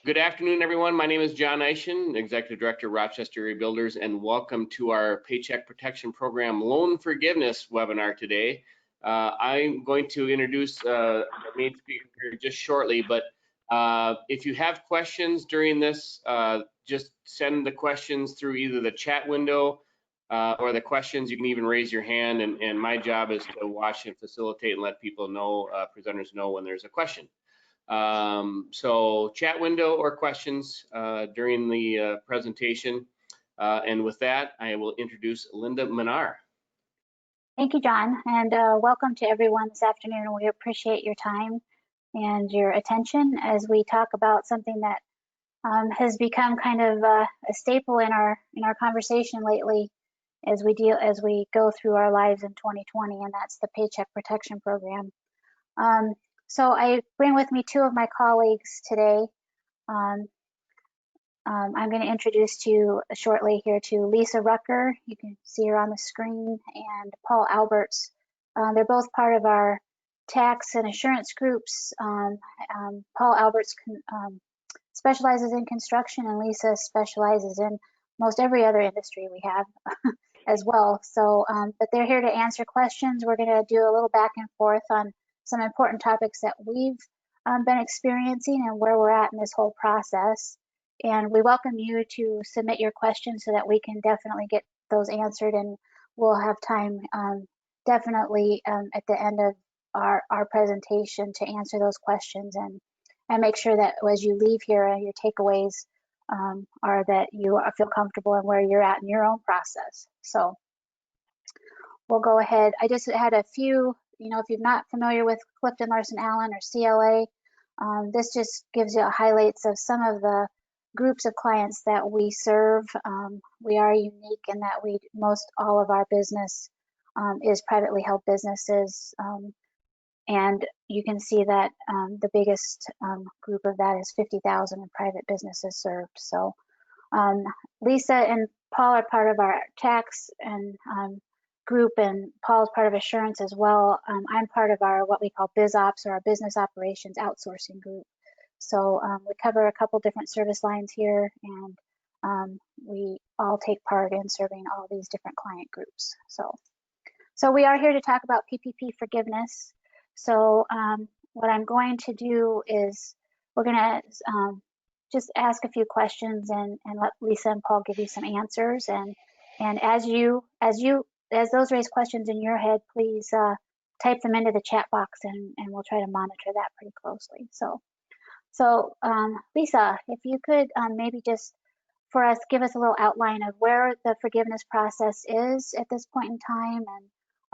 Good afternoon, everyone. My name is John Eischen, Executive Director, Rochester Area Builders, and welcome to our Paycheck Protection Program Loan Forgiveness webinar today. I'm going to introduce the main speaker just shortly, but if you have questions during this, just send the questions through either the chat window or the questions. You can even raise your hand, and my job is to watch and facilitate and let people know, presenters know when there's a question. So chat window or questions during the presentation. And with that, I will introduce Linda Minar. Thank you, John, and welcome to everyone this afternoon. We appreciate your time and your attention as we talk about something that has become kind of a staple in our conversation lately as we go through our lives in 2020, and that's the Paycheck Protection Program. So I bring with me two of my colleagues today. I'm going to introduce to you shortly here to Lisa Rucker. You can see her on the screen, and Paul Alberts. They're both part of our tax and assurance groups. Paul Alberts specializes in construction, and Lisa specializes in most every other industry we have as well. So, but they're here to answer questions. We're going to do a little back and forth on some important topics that we've been experiencing and where we're at in this whole process. And we welcome you to submit your questions so that we can definitely get those answered, and we'll have time definitely at the end of our presentation to answer those questions and make sure that as you leave here, your takeaways are that you feel comfortable in where you're at in your own process. So we'll go ahead. I just had a few, if you're not familiar with Clifton Larson Allen or CLA, this just gives you highlights of some of the groups of clients that we serve. We are unique in that most all of our business is privately held businesses. And you can see that the biggest group of that is 50,000 in private businesses served. So Lisa and Paul are part of our tax and group, and Paul's part of assurance as well. I'm part of our what we call BizOps, or our business operations outsourcing group. So we cover a couple different service lines here, and we all take part in serving all these different client groups. So we are here to talk about PPP forgiveness. So what I'm going to do is we're going to just ask a few questions and let Lisa and Paul give you some answers. And as those raise questions in your head, please type them into the chat box, and we'll try to monitor that pretty closely. So Lisa, if you could maybe just for us give us a little outline of where the forgiveness process is at this point in time,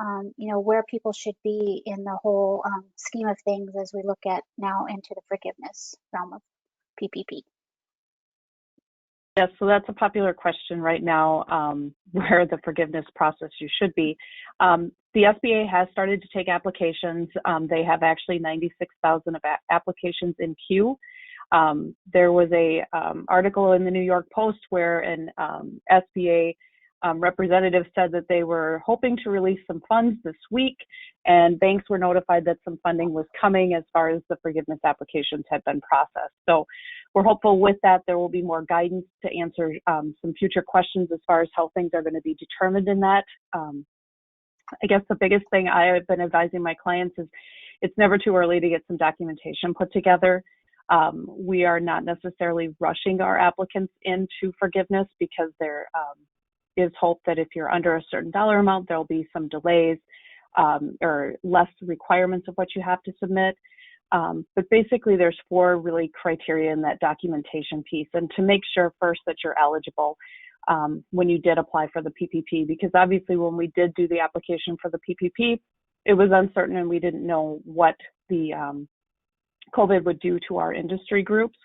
and where people should be in the whole scheme of things as we look at now into the forgiveness realm of PPP. Yes, so that's a popular question right now, where the forgiveness process you should be. The SBA has started to take applications. They have actually 96,000 of applications in queue. There was a article in the New York Post where an SBA representative said that they were hoping to release some funds this week, and banks were notified that some funding was coming as far as the forgiveness applications had been processed. So we're hopeful with that there will be more guidance to answer some future questions as far as how things are going to be determined in that. I guess the biggest thing I have been advising my clients is it's never too early to get some documentation put together. We are not necessarily rushing our applicants into forgiveness because there is hope that if you're under a certain dollar amount, there'll be some delays or less requirements of what you have to submit. But basically there's 4 really criteria in that documentation piece, and to make sure first that you're eligible when you did apply for the PPP, because obviously when we did do the application for the PPP, it was uncertain and we didn't know what the COVID would do to our industry groups.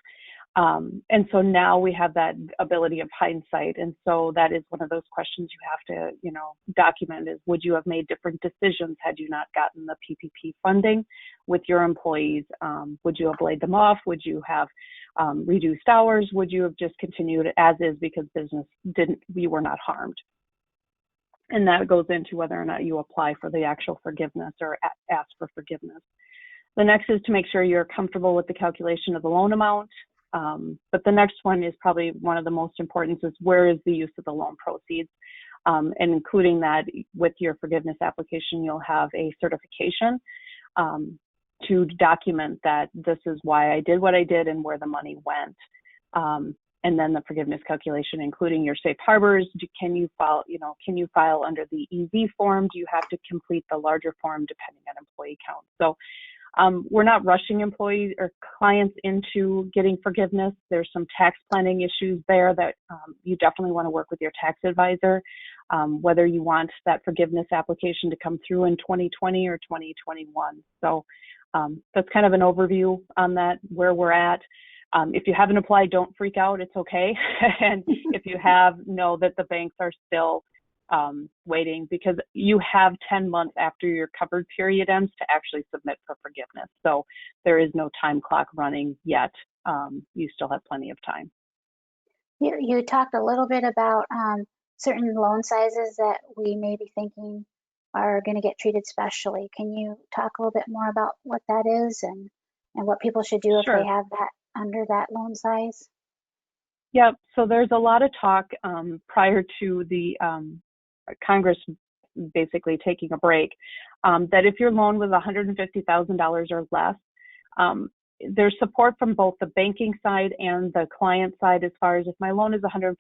And so now we have that ability of hindsight. And so that is one of those questions you have to, document is, would you have made different decisions had you not gotten the PPP funding with your employees? Would you have laid them off? Would you have reduced hours? Would you have just continued as is because we were not harmed? And that goes into whether or not you apply for the actual forgiveness or ask for forgiveness. The next is to make sure you're comfortable with the calculation of the loan amount. But the next one is probably one of the most important, is where is the use of the loan proceeds? And including that with your forgiveness application, you'll have a certification to document that this is why I did what I did and where the money went. And then the forgiveness calculation, including your safe harbors. Can you file under the EZ form? Do you have to complete the larger form depending on employee count? So we're not rushing employees or clients into getting forgiveness. There's some tax planning issues there that you definitely want to work with your tax advisor, whether you want that forgiveness application to come through in 2020 or 2021. So that's kind of an overview on that, where we're at. If you haven't applied, don't freak out. It's okay. And if you have, know that the banks are still waiting, because you have 10 months after your covered period ends to actually submit for forgiveness. So there is no time clock running yet. You still have plenty of time. You talked a little bit about certain loan sizes that we may be thinking are going to get treated specially. Can you talk a little bit more about what that is and what people should do if Sure. they have that under that loan size? Yeah, so there's a lot of talk prior to the Congress basically taking a break, that if your loan was $150,000 or less, there's support from both the banking side and the client side as far as, if my loan is $150,000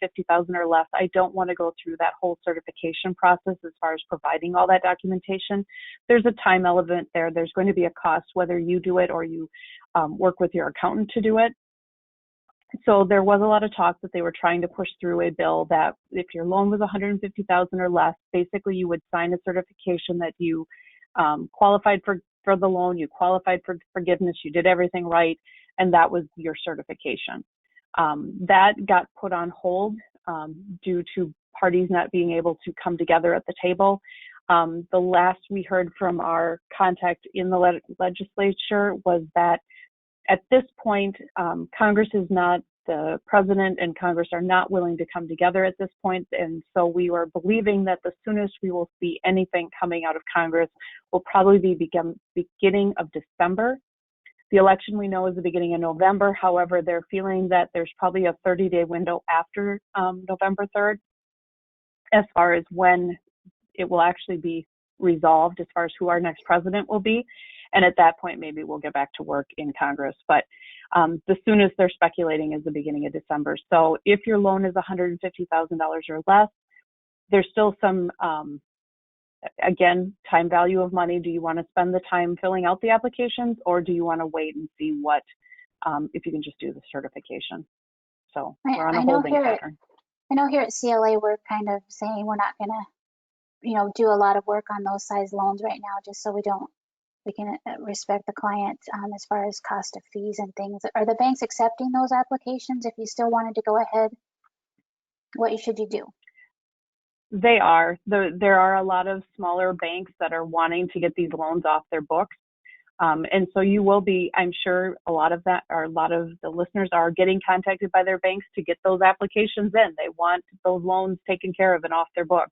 or less, I don't want to go through that whole certification process as far as providing all that documentation. There's a time element there. There's going to be a cost whether you do it or you work with your accountant to do it. So there was a lot of talk that they were trying to push through a bill that if your loan was $150,000 or less, basically you would sign a certification that you qualified for the loan, you qualified for forgiveness, you did everything right, and that was your certification. That got put on hold due to parties not being able to come together at the table. The last we heard from our contact in the legislature was that at this point, Congress is not, the president and Congress are not willing to come together at this point. And so we are believing that the soonest we will see anything coming out of Congress will probably be beginning of December. The election, we know, is the beginning of November. However, they're feeling that there's probably a 30-day window after November 3rd as far as when it will actually be resolved as far as who our next president will be. And at that point, maybe we'll get back to work in Congress. But the soonest they're speculating is the beginning of December. So if your loan is $150,000 or less, there's still some, again, time value of money. Do you want to spend the time filling out the applications, or do you want to wait and see what, if you can just do the certification? So we're on a holding pattern. I know here at CLA, we're kind of saying we're not going to, do a lot of work on those size loans right now, just so we can respect the client as far as cost of fees and things. Are the banks accepting those applications? If you still wanted to go ahead, what should you do? They are. There are a lot of smaller banks that are wanting to get these loans off their books. And so you will be, I'm sure a lot of the listeners are getting contacted by their banks to get those applications in. They want those loans taken care of and off their books.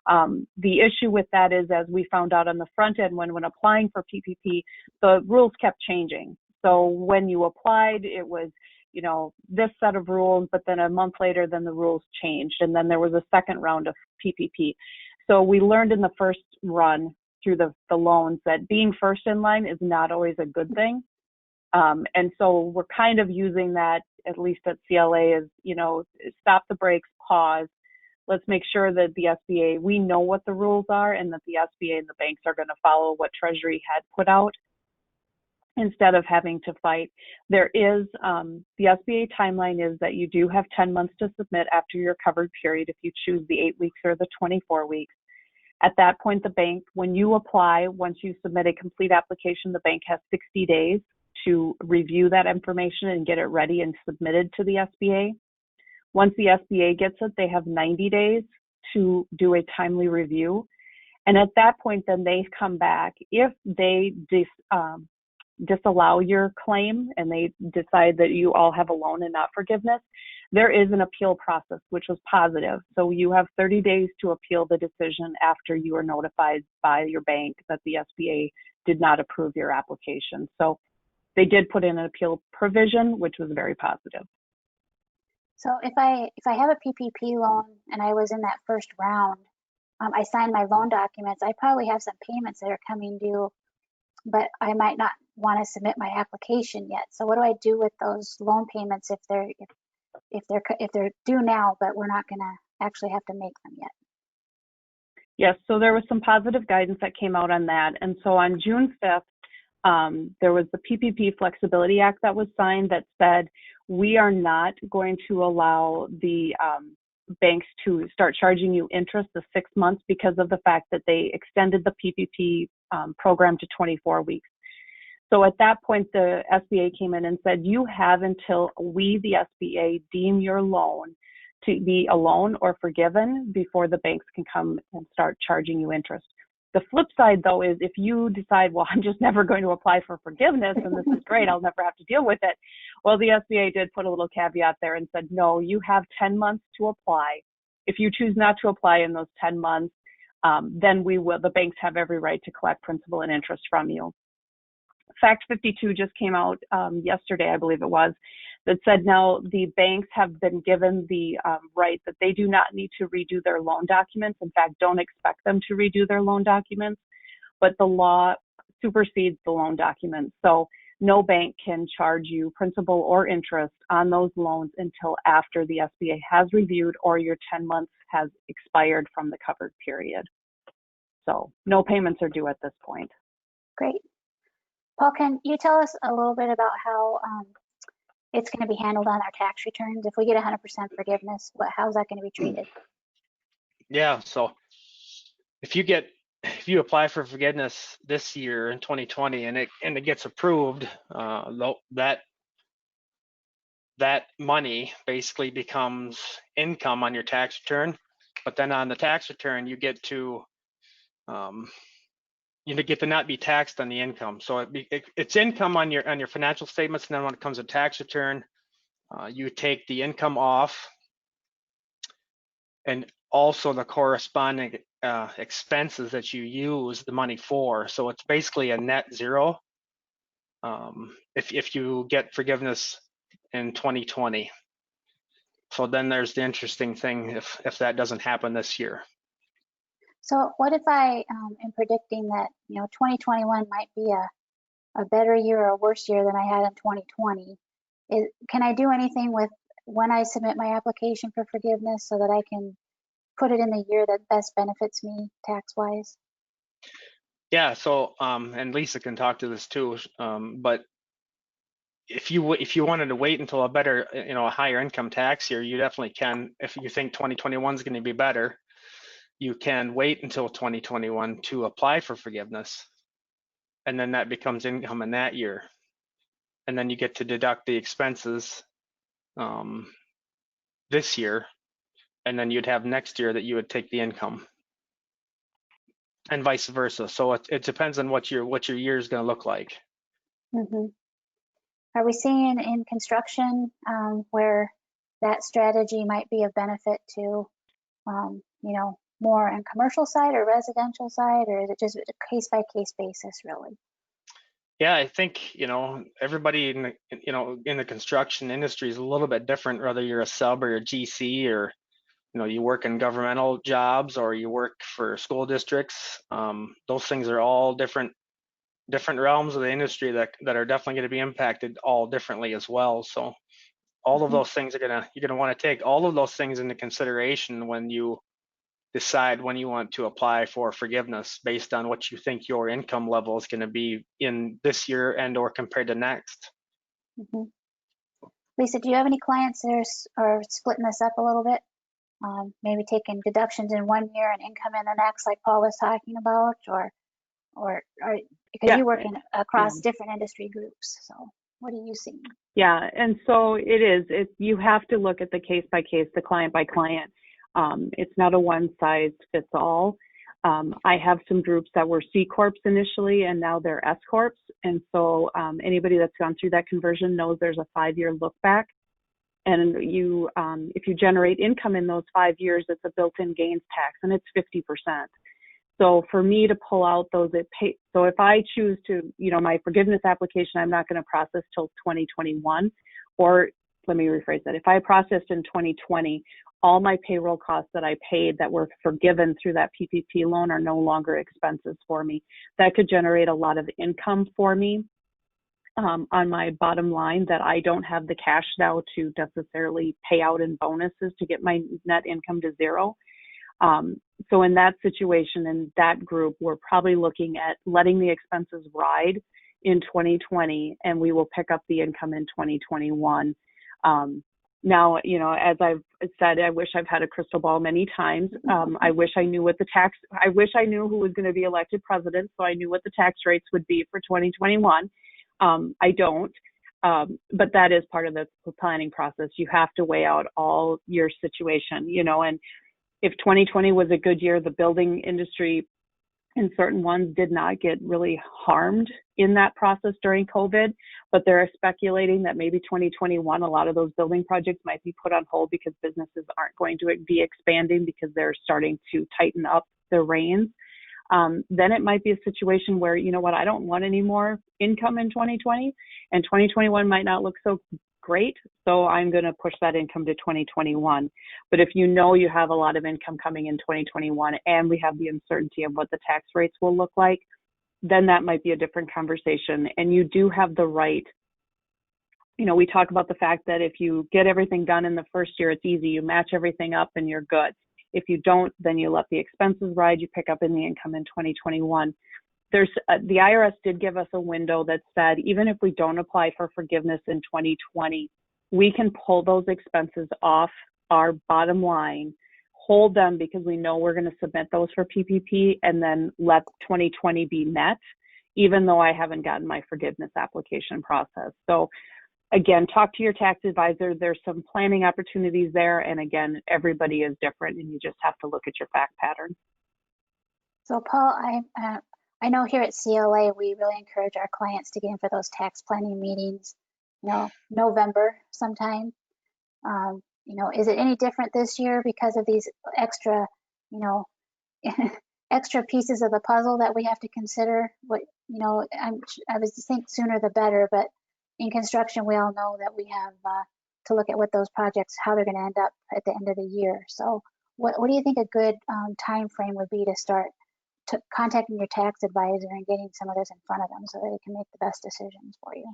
The issue with that is, as we found out on the front end when applying for PPP, the rules kept changing. So when you applied, it was, this set of rules, but then a month later, then the rules changed. And then there was a second round of PPP. So we learned in the first run through the loans that being first in line is not always a good thing. And so we're kind of using that, at least at CLA, as, stop the brakes, pause. Let's make sure that the SBA, we know what the rules are, and that the SBA and the banks are going to follow what Treasury had put out instead of having to fight. There is, the SBA timeline is that you do have 10 months to submit after your covered period if you choose the 8 weeks or the 24 weeks. At that point, the bank, when you apply, once you submit a complete application, the bank has 60 days to review that information and get it ready and submitted to the SBA. Once the SBA gets it, they have 90 days to do a timely review. And at that point, then they come back. If they disallow your claim and they decide that you all have a loan and not forgiveness, there is an appeal process, which was positive. So you have 30 days to appeal the decision after you are notified by your bank that the SBA did not approve your application. So They did put in an appeal provision, which was very positive. So if I have a PPP loan and I was in that first round, I signed my loan documents, I probably have some payments that are coming due, but I might not want to submit my application yet. So what do I do with those loan payments if they're due now, but we're not going to actually have to make them yet? Yes, so there was some positive guidance that came out on that. And so on June 5th, there was the PPP Flexibility Act that was signed that said we are not going to allow the banks to start charging you interest the 6 months because of the fact that they extended the PPP program to 24 weeks. So at that point, the SBA came in and said, you have until we, the SBA, deem your loan to be a loan or forgiven before the banks can come and start charging you interest. The flip side, though, is if you decide, well, I'm just never going to apply for forgiveness and this is great, I'll never have to deal with it. Well, the SBA did put a little caveat there and said, no, you have 10 months to apply. If you choose not to apply in those 10 months, then the banks have every right to collect principal and interest from you. Fact 52 just came out yesterday, I believe it was, that said now the banks have been given the right that they do not need to redo their loan documents. In fact, don't expect them to redo their loan documents, but the law supersedes the loan documents. So no bank can charge you principal or interest on those loans until after the SBA has reviewed or your 10 months has expired from the covered period. So no payments are due at this point. Great. Paul, can you tell us a little bit about how it's going to be handled on our tax returns? If we get 100% forgiveness, how's that going to be treated? Yeah, so if you apply for forgiveness this year in 2020 and it gets approved, that money basically becomes income on your tax return. But then on the tax return, you get to not be taxed on the income. So it's income on your financial statements, and then when it comes to tax return, you take the income off, and also the corresponding expenses that you use the money for. So it's basically a net zero if you get forgiveness in 2020. So then there's the interesting thing if that doesn't happen this year. So what if I am predicting that 2021 might be a better year or a worse year than I had in 2020? Can I do anything with when I submit my application for forgiveness so that I can put it in the year that best benefits me tax-wise? Yeah, so and Lisa can talk to this too, but if you wanted to wait until a better, a higher income tax year, you definitely can. If you think 2021 is going to be better, you can wait until 2021 to apply for forgiveness, and then that becomes income in that year, and then you get to deduct the expenses this year, and then you'd have next year that you would take the income, and vice versa. So it depends on what your year is going to look like. Mm-hmm. Are we seeing in construction where that strategy might be of benefit to, more on commercial side or residential side, or is it just a case-by-case basis, really? Yeah, I think everybody in the construction industry is a little bit different, whether you're a sub or a GC, or you work in governmental jobs or you work for school districts. Those things are all different realms of the industry that are definitely going to be impacted all differently as well. So all of those things you're gonna want to take all of those things into consideration when you decide when you want to apply for forgiveness, based on what you think your income level is going to be in this year and or compared to next. Mm-hmm. Lisa, do you have any clients that are splitting this up a little bit? Maybe taking deductions in one year and income in the next, like Paul was talking about, or because you're working across different industry groups. So what are you seeing? Yeah, and so you have to look at the case by case, the client by client. It's not a one size fits all. I have some groups that were C Corps initially, and now they're S Corps. And so anybody that's gone through that conversion knows there's a 5-year look back. And if you generate income in those 5 years, it's a built-in gains tax, and it's 50%. So for me to pull out those, so if I choose to, my forgiveness application, I'm not going to process till 2021, or let me rephrase that. If I processed in 2020, all my payroll costs that I paid that were forgiven through that PPP loan are no longer expenses for me. That could generate a lot of income for me on my bottom line that I don't have the cash now to necessarily pay out in bonuses to get my net income to zero. So in that situation, in that group, we're probably looking at letting the expenses ride in 2020, and we will pick up the income in 2021. Now, as I've said, I wish I've had a crystal ball many times. I wish I knew I wish I knew who was going to be elected president, so I knew what the tax rates would be for 2021. I don't, but that is part of the planning process. You have to weigh out all your situation, and if 2020 was a good year, the building industry and certain ones did not get really harmed in that process during COVID, but they're speculating that maybe 2021, a lot of those building projects might be put on hold because businesses aren't going to be expanding because they're starting to tighten up the reins. Then it might be a situation where, I don't want any more income in 2020, and 2021 might not look so great, so I'm going to push that income to 2021. But if you have a lot of income coming in 2021 and we have the uncertainty of what the tax rates will look like, then that might be a different conversation. And you do have the right, we talk about the fact that if you get everything done in the first year, it's easy. You match everything up and you're good. If you don't, then you let the expenses ride, you pick up in the income in 2021. The IRS did give us a window that said, even if we don't apply for forgiveness in 2020, we can pull those expenses off our bottom line, hold them because we know we're going to submit those for PPP, and then let 2020 be met, even though I haven't gotten my forgiveness application processed. So again, talk to your tax advisor. There's some planning opportunities there. And again, everybody is different and you just have to look at your fact pattern. So Paul, I know here at CLA, we really encourage our clients to get in for those tax planning meetings, November sometime. Is it any different this year because of these extra, extra pieces of the puzzle that we have to consider? I would think sooner the better, but in construction, we all know that we have to look at what those projects, how they're going to end up at the end of the year. So what do you think a good time frame would be to start contacting your tax advisor and getting some of this in front of them so that they can make the best decisions for you?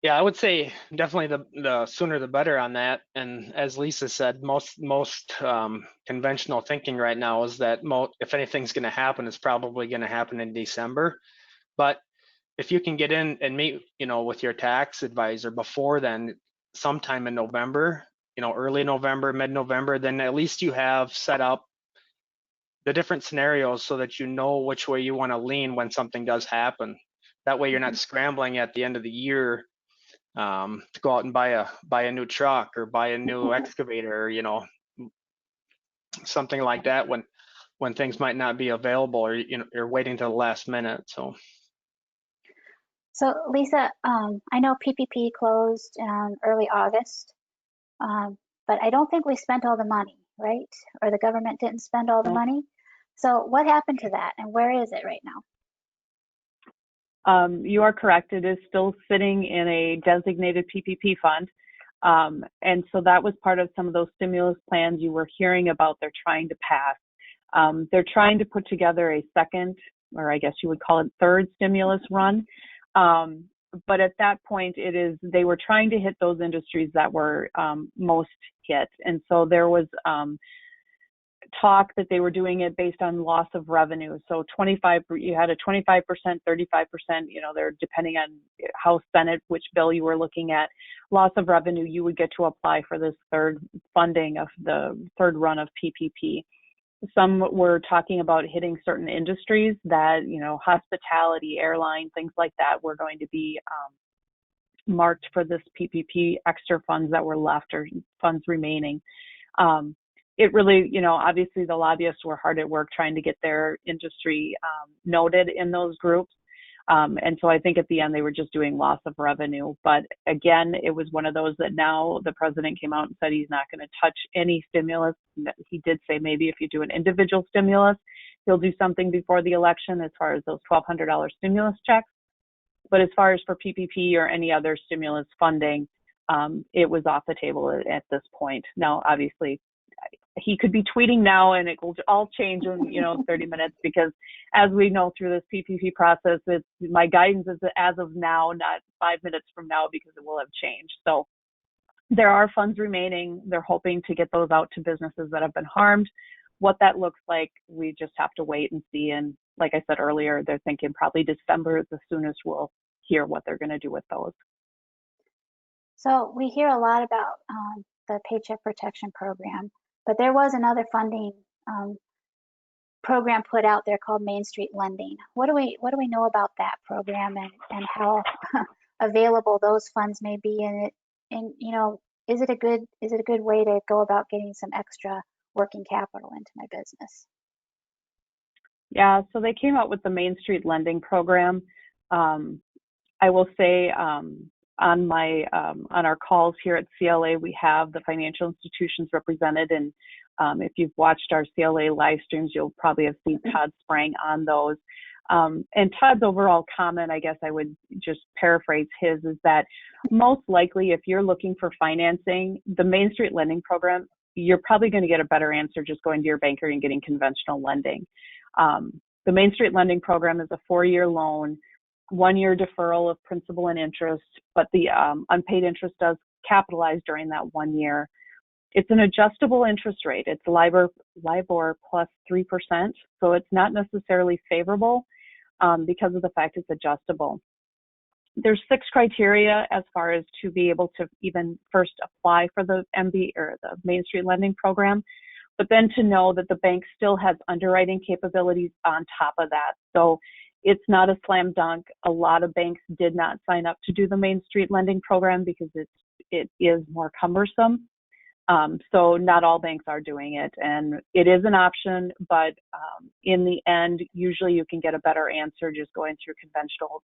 Yeah, I would say definitely the sooner the better on that. And as Lisa said, most conventional thinking right now is that if anything's going to happen, it's probably going to happen in December. But if you can get in and meet, with your tax advisor before then, sometime in November, early November, mid-November, then at least you have set up the different scenarios so that you know which way you want to lean when something does happen. That way you're not scrambling at the end of the year to go out and buy a new truck or buy a new excavator, something like that when things might not be available, or you're waiting till the last minute. So Lisa, I know PPP closed early August, but I don't think we spent all the money, right? Or the government didn't spend all the money. So what happened to that, and where is it right now? You are correct. It is still sitting in a designated PPP fund. And so that was part of some of those stimulus plans you were hearing about they're trying to pass. They're trying to put together a second, or I guess you would call it third stimulus run. But at that point, they were trying to hit those industries that were most hit. And so there was talk that they were doing it based on loss of revenue. So you had a 25%, 35%, they're depending on House, Senate, which bill you were looking at, loss of revenue, you would get to apply for this third funding of the third run of PPP. Some were talking about hitting certain industries that, hospitality, airline, things like that were going to be marked for this PPP extra funds that were left or funds remaining. It really, obviously the lobbyists were hard at work trying to get their industry noted in those groups. And so I think at the end they were just doing loss of revenue. But again, it was one of those that now the president came out and said he's not going to touch any stimulus. He did say maybe if you do an individual stimulus, he'll do something before the election as far as those $1,200 stimulus checks. But as far as for PPP or any other stimulus funding, it was off the table at this point. Now, obviously, he could be tweeting now and it will all change in 30 minutes, because as we know through this PPP process, my guidance is as of now, not 5 minutes from now, because it will have changed. So there are funds remaining. They're hoping to get those out to businesses that have been harmed. What that looks like, we just have to wait and see. And like I said earlier, they're thinking probably December is the soonest we'll hear what they're going to do with those. So we hear a lot about the Paycheck Protection Program, but there was another funding program put out there called Main Street Lending. What do we know about that program, and how available those funds may be in it? And is it a good way to go about getting some extra working capital into my business? Yeah, so they came out with the Main Street Lending Program. I will say on our calls here at CLA, we have the financial institutions represented, and if you've watched our CLA live streams, you'll probably have seen Todd Sprang on those. And Todd's overall comment, I guess I would just paraphrase his, is that most likely if you're looking for financing, the Main Street Lending Program, you're probably going to get a better answer just going to your banker and getting conventional lending. The Main Street Lending Program is a 4-year loan, 1-year deferral of principal and interest, but the unpaid interest does capitalize during that 1 year. It's an adjustable interest rate. It's LIBOR plus 3%, so it's not necessarily favorable because of the fact it's adjustable. There's 6 criteria as far as to be able to even first apply for the MB or the Main Street Lending Program, but then to know that the bank still has underwriting capabilities on top of that. So it's not a slam dunk. A lot of banks did not sign up to do the Main Street Lending Program because it is more cumbersome. So not all banks are doing it, and it is an option, but in the end, usually you can get a better answer just going through conventional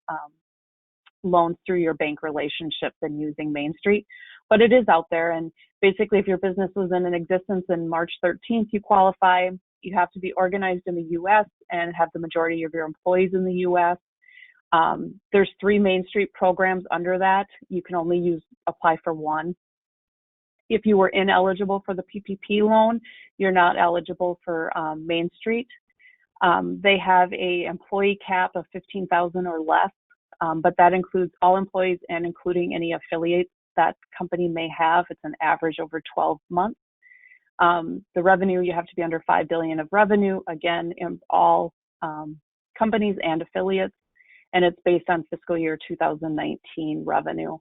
loans through your bank relationship than using Main Street. But it is out there, and basically if your business was in existence in March 13th, you qualify. You have to be organized in the U.S. and have the majority of your employees in the U.S. There's 3 Main Street programs under that. You can only apply for one. If you were ineligible for the PPP loan, you're not eligible for Main Street. They have a employee cap of 15,000 or less, but that includes all employees and including any affiliates that company may have. It's an average over 12 months. The revenue, you have to be under $5 billion of revenue, again, in all companies and affiliates, and it's based on fiscal year 2019 revenue.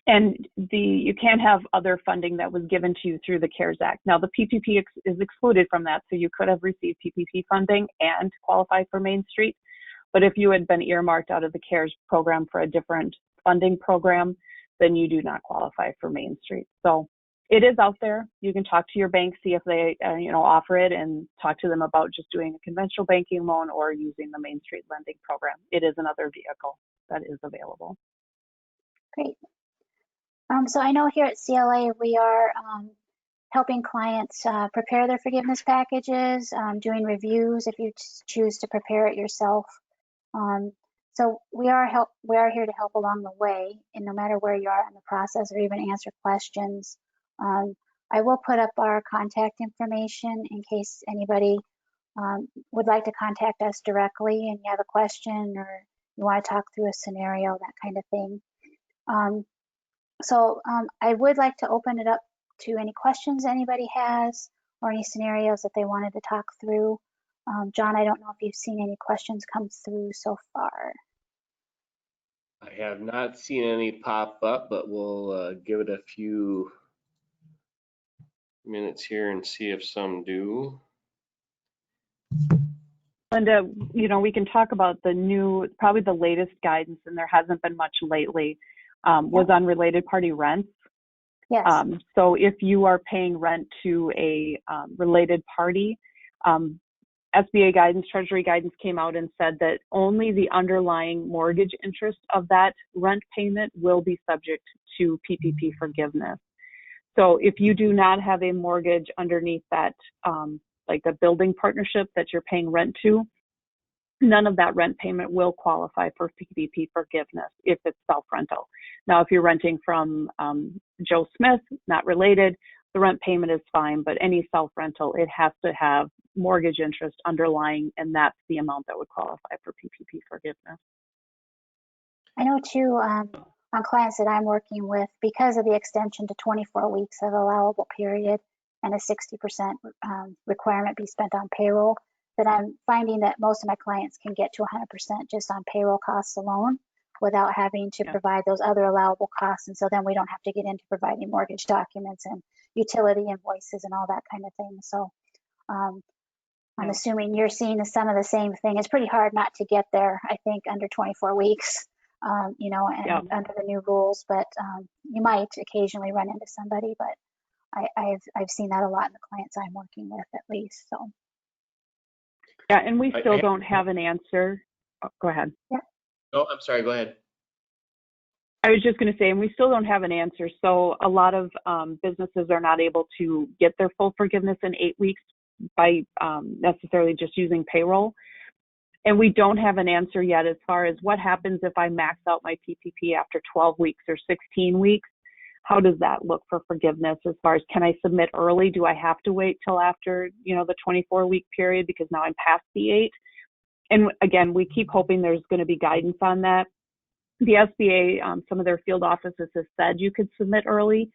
And you can't have other funding that was given to you through the CARES Act. Now, the PPP is excluded from that, so you could have received PPP funding and qualified for Main Street. But if you had been earmarked out of the CARES program for a different funding program, then you do not qualify for Main Street. So it is out there. You can talk to your bank, see if they offer it, and talk to them about just doing a conventional banking loan or using the Main Street Lending Program. It is another vehicle that is available. Great. So I know here at CLA, we are helping clients prepare their forgiveness packages, doing reviews if you choose to prepare it yourself. So we are here to help along the way, and no matter where you are in the process or even answer questions. I will put up our contact information in case anybody would like to contact us directly and you have a question or you want to talk through a scenario, that kind of thing. So I would like to open it up to any questions anybody has or any scenarios that they wanted to talk through. John, I don't know if you've seen any questions come through so far. I have not seen any pop up, but we'll give it a few minutes here and see if some do. Linda, we can talk about probably the latest guidance, and there hasn't been much lately, was on related party rents. Yes. So if you are paying rent to a related party, SBA guidance, Treasury guidance came out and said that only the underlying mortgage interest of that rent payment will be subject to PPP forgiveness. So if you do not have a mortgage underneath that like a building partnership that you're paying rent to, none of that rent payment will qualify for PPP forgiveness if it's self-rental. Now, if you're renting from Joe Smith, not related, the rent payment is fine, but any self-rental, it has to have mortgage interest underlying, and that's the amount that would qualify for PPP forgiveness. I know too, on clients that I'm working with, because of the extension to 24 weeks of allowable period and a 60% requirement be spent on payroll, that I'm finding that most of my clients can get to 100% just on payroll costs alone without having to provide those other allowable costs. And so then we don't have to get into providing mortgage documents and utility invoices and all that kind of thing. So I'm assuming you're seeing some of the same thing. It's pretty hard not to get there, I think, under 24 weeks, you know, and under the new rules, but you might occasionally run into somebody, but I've seen that a lot in the clients I'm working with, at least. So. Yeah, and we still don't have an answer. Oh, go ahead. Yeah. Oh, I'm sorry, go ahead. I was just going to say, and we still don't have an answer. So a lot of businesses are not able to get their full forgiveness in 8 weeks by necessarily just using payroll. And we don't have an answer yet as far as what happens if I max out my PPP after 12 weeks or 16 weeks. How does that look for forgiveness as far as, can I submit early? Do I have to wait till after, you know, the 24-week period because now I'm past the 8? And again, we keep hoping there's going to be guidance on that. The SBA, some of their field offices have said you could submit early,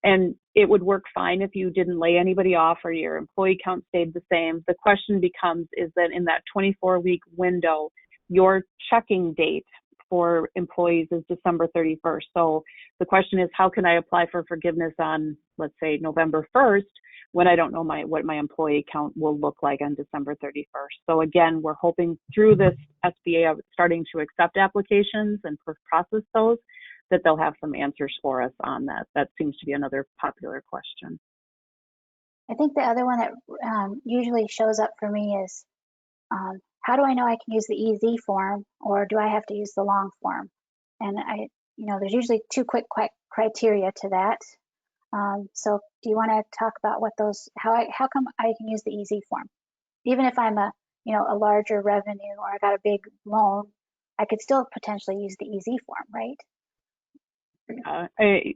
and it would work fine if you didn't lay anybody off or your employee count stayed the same. The question becomes, is that in that 24-week window, your checking date for employees is December 31st. So the question is, how can I apply for forgiveness on, let's say, November 1st, when I don't know what my employee count will look like on December 31st. So again, we're hoping through this SBA starting to accept applications and process those, that they'll have some answers for us on that. That seems to be another popular question. I think the other one that usually shows up for me is, how do I know I can use the EZ form, or do I have to use the long form? And there's usually two quick criteria to that. So do you want to talk about what those, how come I can use the EZ form? Even if I'm a larger revenue or I got a big loan, I could still potentially use the EZ form, right?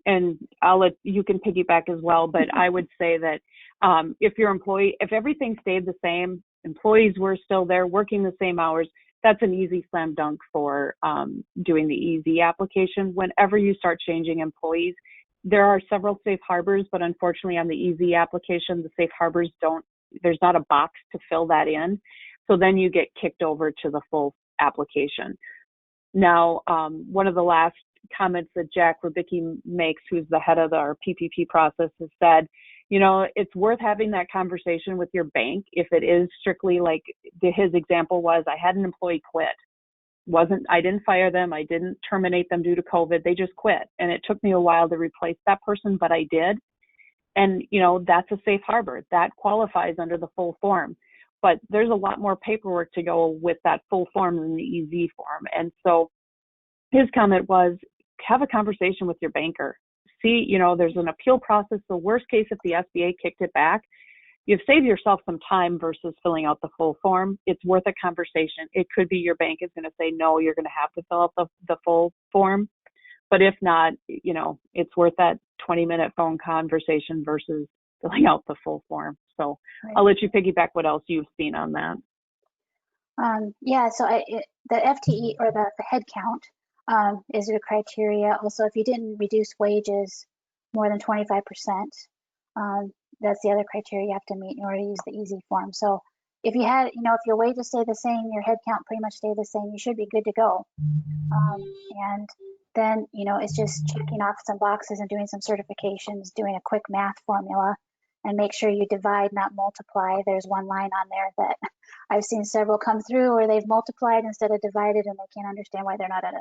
And I'll let you can piggyback as well, but I would say that if everything stayed the same, employees were still there working the same hours, that's an easy slam dunk for doing the EZ application. Whenever you start changing employees, there are several safe harbors, but unfortunately on the EZ application, the safe harbors there's not a box to fill that in. So then you get kicked over to the full application. Now, one of the last comments that Jack Rubicki makes, who's the head of our PPP process, has said, it's worth having that conversation with your bank if it is strictly like his example was, I had an employee quit. I didn't fire them. I didn't terminate them due to COVID. They just quit. And it took me a while to replace that person, but I did. And, that's a safe harbor. That qualifies under the full form. But there's a lot more paperwork to go with that full form than the EZ form. And so his comment was, have a conversation with your banker. See, there's an appeal process. The worst case, if the SBA kicked it back, you've saved yourself some time versus filling out the full form. It's worth a conversation. It could be your bank is going to say, no, you're going to have to fill out the full form. But if not, it's worth that 20-minute phone conversation versus filling out the full form. So right. I'll let you piggyback what else you've seen on that. So the FTE or the head count is a criteria. Also, if you didn't reduce wages more than 25%, that's the other criteria you have to meet in order to use the EZ form. So if you had, if your wages stay the same, your head count pretty much stay the same, you should be good to go. And then, it's just checking off some boxes and doing some certifications, doing a quick math formula, and make sure you divide, not multiply. There's one line on there that I've seen several come through where they've multiplied instead of divided, and they can't understand why they're not at 100%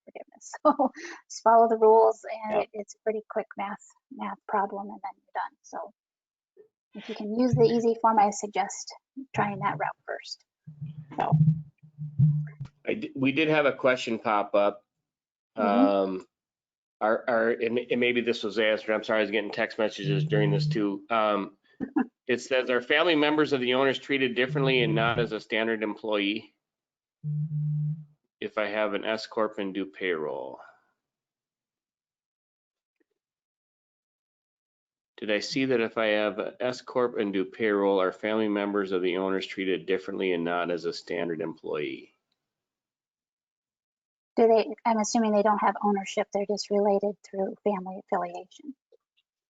forgiveness. So just follow the rules, and it's a pretty quick math problem, and then you're done. So if you can use the EZ form, I suggest trying that route first. So we did have a question pop up. And maybe this was answered. I'm sorry, I was getting text messages during this too. It says, are family members of the owners treated differently and not as a standard employee if I have an S Corp and do payroll? Did I see that if I have an S Corp and do payroll, are family members of the owners treated differently and not as a standard employee? Do they, I'm assuming they don't have ownership, they're just related through family affiliation.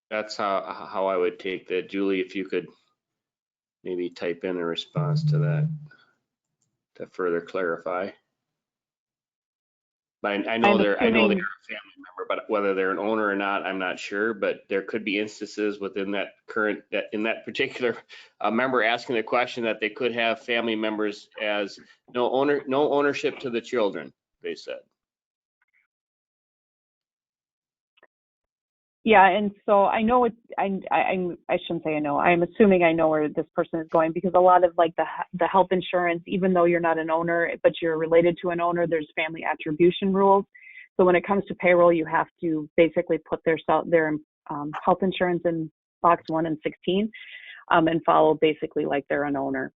That's how I would take that. Julie, if you could maybe type in a response to that to further clarify. But I know I'm they're a assuming, family member, but whether they're an owner or not, I'm not sure. But there could be instances within that in that particular member asking the question that they could have family members as no ownership to the children, they said. yeah, and so I know it. I shouldn't say I know. I'm assuming I know where this person is going, because a lot of like the health insurance, even though you're not an owner but you're related to an owner, there's family attribution rules. So when it comes to payroll, you have to basically put their health insurance in box 1 and 16, and follow basically like they're an owner.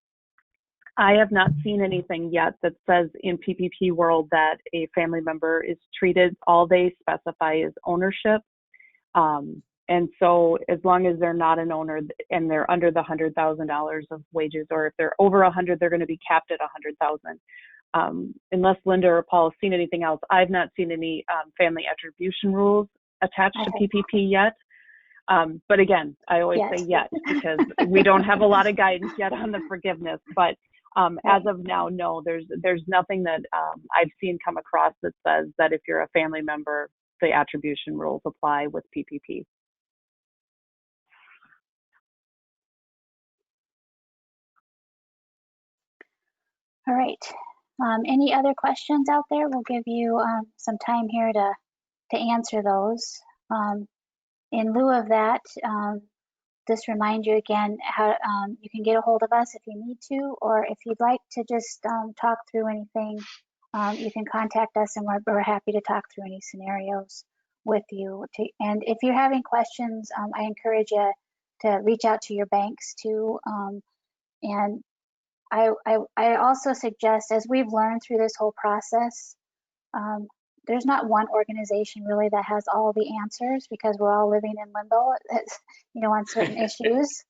I have not seen anything yet that says in PPP world that a family member is treated. All they specify is ownership. And so as long as they're not an owner and they're under the $100,000 of wages, or if they're over 100, they're going to be capped at 100,000. Unless Linda or Paul have seen anything else, I've not seen any family attribution rules attached to PPP yet. But again, I always say yet, because we don't have a lot of guidance yet on the forgiveness. But as of now, no, there's nothing that I've seen come across that says that if you're a family member, the attribution rules apply with PPP. All right. Any other questions out there? We'll give you some time here to answer those. In lieu of that, just remind you again how you can get a hold of us if you need to, or if you'd like to just talk through anything, you can contact us, and we're happy to talk through any scenarios with you. And if you're having questions, I encourage you to reach out to your banks too. And I also suggest, as we've learned through this whole process, there's not one organization really that has all the answers, because we're all living in limbo, on certain issues.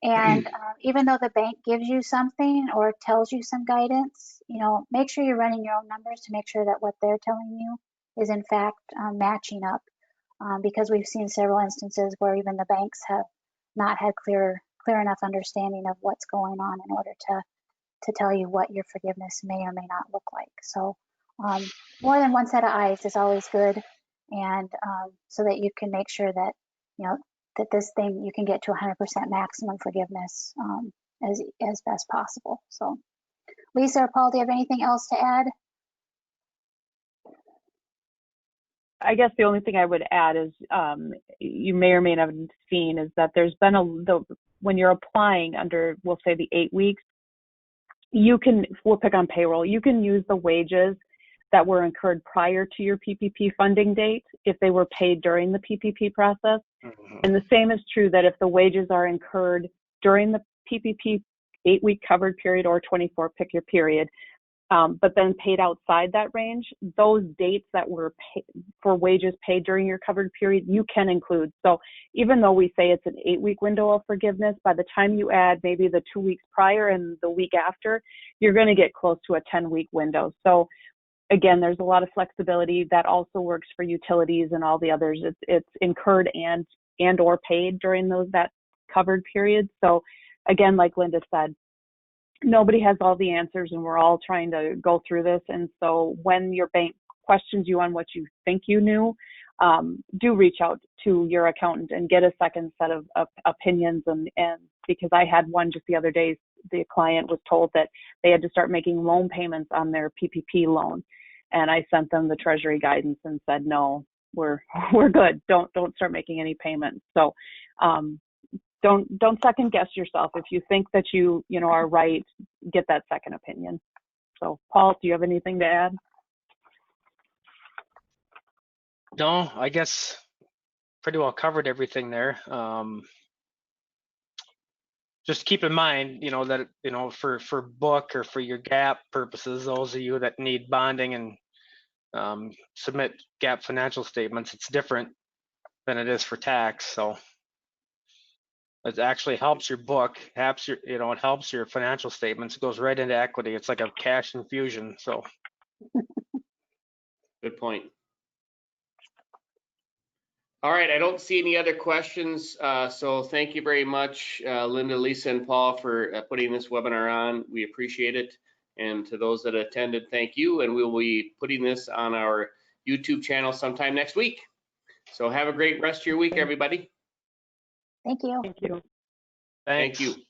And even though the bank gives you something or tells you some guidance, make sure you're running your own numbers to make sure that what they're telling you is in fact matching up, because we've seen several instances where even the banks have not had clear enough understanding of what's going on in order to tell you what your forgiveness may or may not look like. So more than one set of eyes is always good, and so that you can make sure that that this thing, you can get to 100% maximum forgiveness as best possible. So Lisa or Paul, do you have anything else to add? I guess the only thing I would add is you may or may not have seen is that there's been when you're applying under, we'll say, the 8 weeks, we'll pick on payroll, you can use the wages that were incurred prior to your PPP funding date if they were paid during the PPP process. Mm-hmm. And the same is true that if the wages are incurred during the PPP 8-week covered period or 24, pick your period, but then paid outside that range, those dates that were for wages paid during your covered period, you can include. So even though we say it's an 8-week window of forgiveness, by the time you add maybe the 2 weeks prior and the week after, you're going to get close to a 10-week window. So again, there's a lot of flexibility that also works for utilities and all the others. It's incurred and or paid during that covered period. So again, like Linda said, nobody has all the answers, and we're all trying to go through this. And so when your bank questions you on what you think you knew, do reach out to your accountant and get a second set of opinions. And because I had one just the other day, the client was told that they had to start making loan payments on their PPP loan. And I sent them the Treasury guidance and said, no, we're good. Don't start making any payments. So don't second guess yourself. If you think that you are right, get that second opinion. So Paul, do you have anything to add? No, I guess pretty well covered everything there. just keep in mind, that, for book or for your gap purposes, those of you that need bonding and submit gap financial statements, it's different than it is for tax. So it actually helps your book, it helps your financial statements. It goes right into equity. It's like a cash infusion. So Good point. All right, I don't see any other questions. So thank you very much, Linda, Lisa, and Paul for putting this webinar on. We appreciate it. And to those that attended, thank you. And we'll be putting this on our YouTube channel sometime next week. So have a great rest of your week, everybody. Thank you. Thank you. thanks. Thank you.